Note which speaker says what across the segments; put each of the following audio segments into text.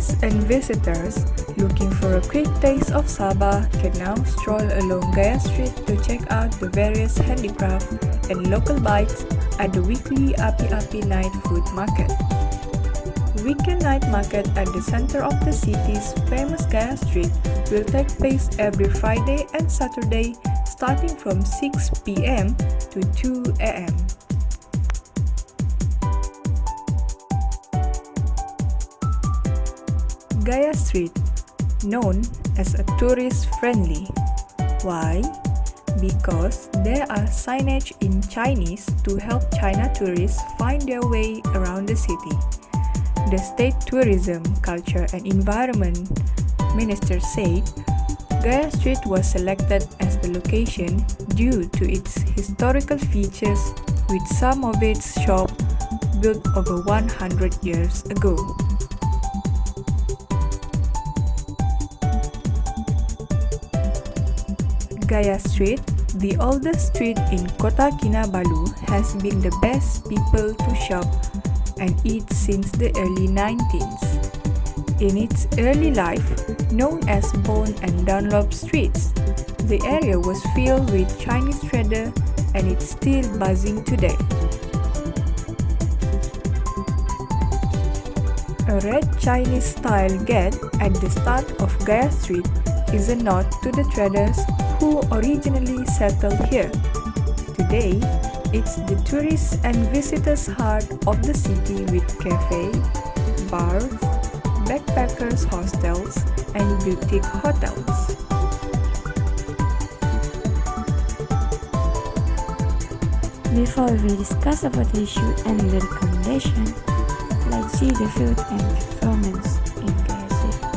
Speaker 1: Tourists and visitors looking for a quick taste of Sabah can now stroll along Gaya Street to check out the various handicraft and local bites at the weekly Api-Api Night Food Market. Weekend night market at the center of the city's famous Gaya Street will take place every Friday and Saturday starting from 6 p.m. to 2 a.m. Gaya Street, known as a tourist-friendly. Why? Because there are signage in Chinese to help China tourists find their way around the city. The State Tourism, Culture and Environment Minister said Gaya Street was selected as the location due to its historical features, with some of its shops built over 100 years ago. Gaya Street, the oldest street in Kota Kinabalu, has been the best people to shop and eat since the early 19th. In its early life, known as Bone and Dunlop Streets, the area was filled with Chinese traders and it's still buzzing today. A red Chinese-style gate at the start of Gaya Street is a nod to the traders who originally settled here. Today, it's the tourist and visitors' heart of the city with cafes, bars, backpackers hostels, and boutique hotels.
Speaker 2: Before we discuss about the issue and the recommendation, let's see the food and performance in Gaya City.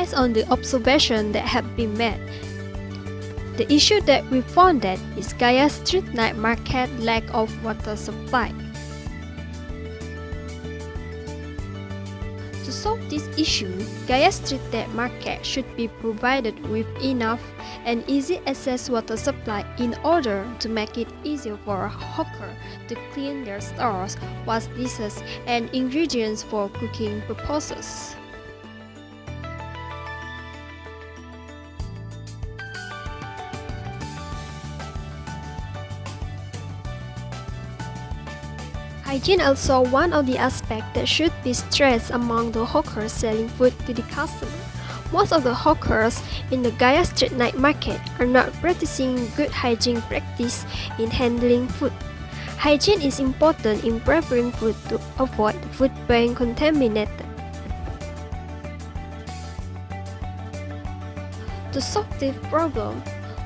Speaker 3: Based on the observation that have been made, the issue that we found that is Gaya street night market lack of water supply. To solve this issue, Gaya street night market should be provided with enough and easy access water supply in order to make it easier for a hawker to clean their stores, wash dishes, and ingredients for cooking purposes. Hygiene also one of the aspects that should be stressed among the hawkers selling food to the customer. Most of the hawkers in the Gaya street night market are not practicing good hygiene practice in handling food. Hygiene is important in preparing food to avoid food being contaminated. To solve this problem,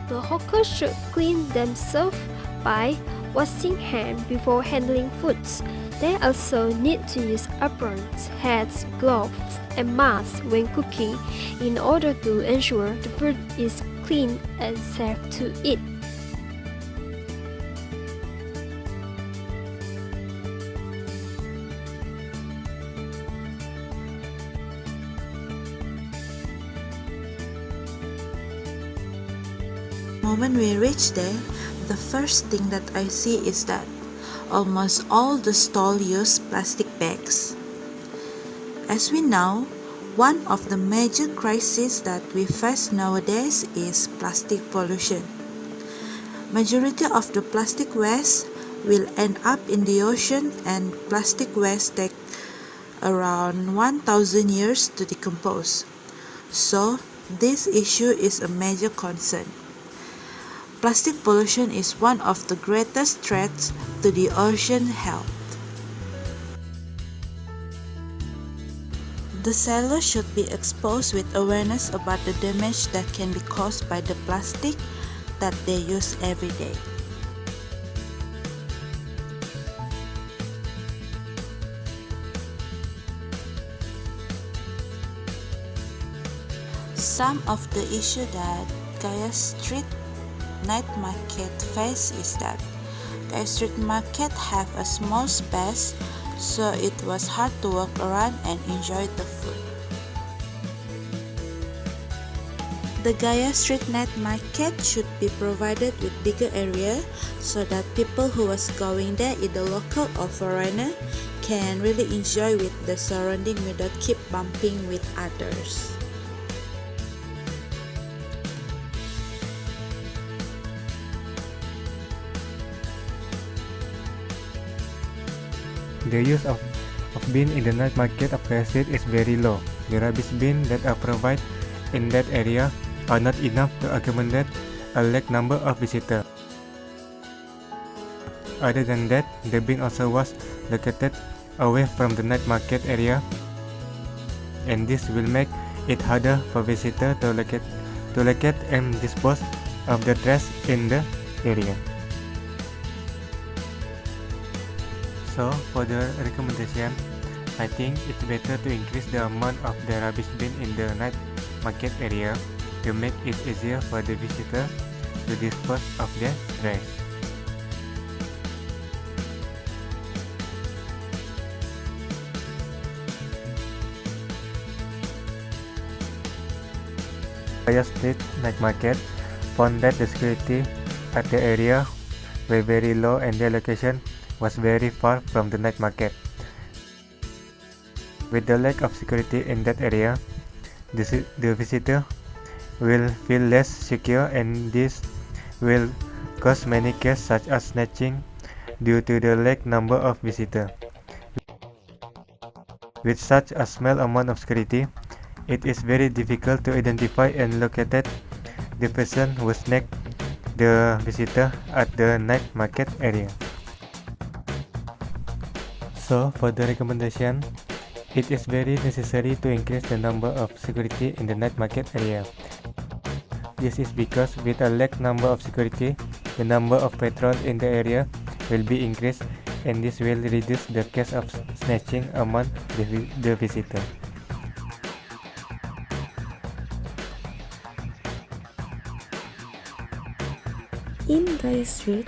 Speaker 3: the hawkers should clean themselves by washing hands before handling foods. They also need to use aprons, hats, gloves, and masks when cooking in order to ensure the food is clean and safe to eat.
Speaker 4: The moment we reach there, the first thing that I see is that almost all the stalls use plastic bags. As we know, one of the major crises that we face nowadays is plastic pollution. Majority of the plastic waste will end up in the ocean, and plastic waste take around 1,000 years to decompose. So, this issue is a major concern. Plastic pollution is one of the greatest threats to the ocean health. The sailors should be exposed with awareness about the damage that can be caused by the plastic that they use every day. Some of the issue that Gaya street night market face is that Gaya street market have a small space, so it was hard to walk around and enjoy the food. The Gaya street night market should be provided with bigger area so that people who was going there, either local or foreigner, can really enjoy with the surrounding without keep bumping with others.
Speaker 5: The use of bin in the night market of Gaya Street is very low. The rubbish bin that are provided in that area are not enough to accommodate a large number of visitors. Other than that, the bin also was located away from the night market area, and this will make it harder for visitors to locate and dispose of the trash in the area. So, for the recommendation, I think it's better to increase the amount of the rubbish bin in the night market area to make it easier for the visitor to dispose of their trash. Gaya Street Night Market found that the security at the area were very low and their location was very far from the night market. With the lack of security in that area, the visitor will feel less secure, and this will cause many cases such as snatching due to the lack number of visitors. With such a small amount of security, it is very difficult to identify and locate the person who snatched the visitor at the night market area. So, for the recommendation, it is very necessary to increase the number of security in the night market area. This is because with a lack number of security, the number of patrons in the area will be increased, and this will reduce the case of snatching among the visitor.
Speaker 2: In Gaya Street,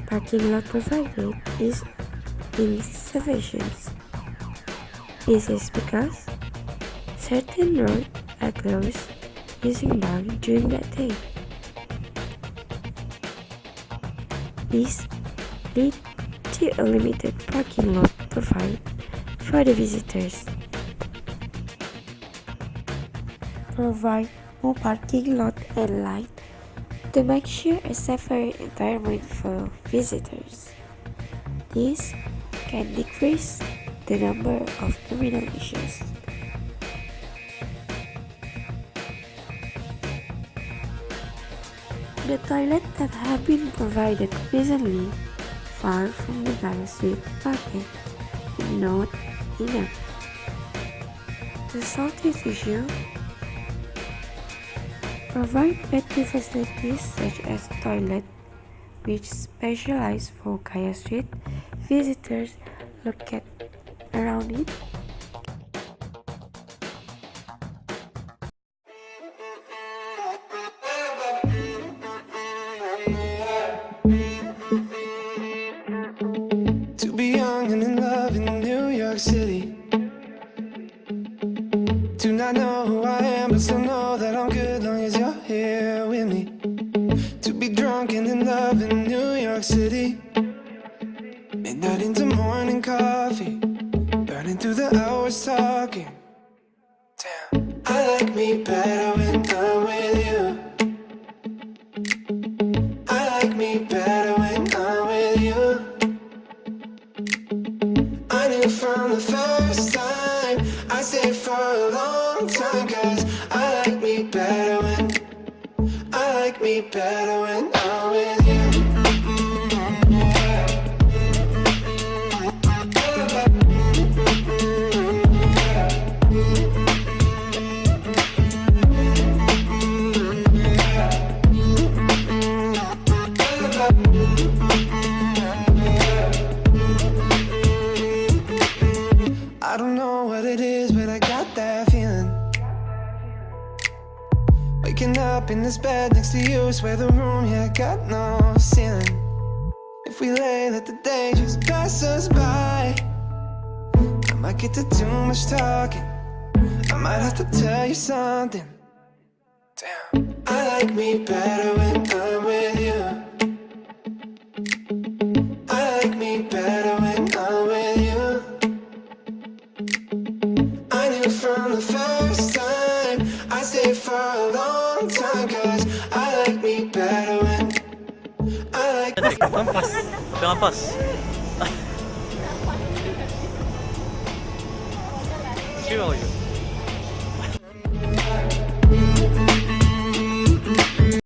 Speaker 2: parking lot provided is insufficient. This is because certain roads are closed using bank during that day. This leads to a limited parking lot provided for the visitors. Provide more parking lot and light to make sure a safer environment for visitors. This can decrease the number of criminal issues. The toilets that have been provided recently far from the Gaya Street market is not enough to solve this issue. Provide better facilities such as toilet which specialize for Gaya Street visitors locate around it.
Speaker 6: To be young and in love in New York City. Do not know who I am, but still know that I'm good long as you're here with me. To be drunk and in love in New York City. Midnight into morning coffee, burning through the hours talking. Damn, I like me better when I'm with you. I like me better when I'm with you. I knew from the first time I stayed for a long time, 'cause I like me better when I'm with you. I don't know what it is, but I got that feeling. Waking up in this bed next to you, swear the room, yeah, got no ceiling. If we lay, let the day just pass us by. I might get to too much talking, I might have to tell you something. Damn, I like me better when I'm with you. I like me better when I'm with you. I knew from the first time I stayed for a long time, 'cause I like me better when I like me.
Speaker 7: Pegang pas. Sure you.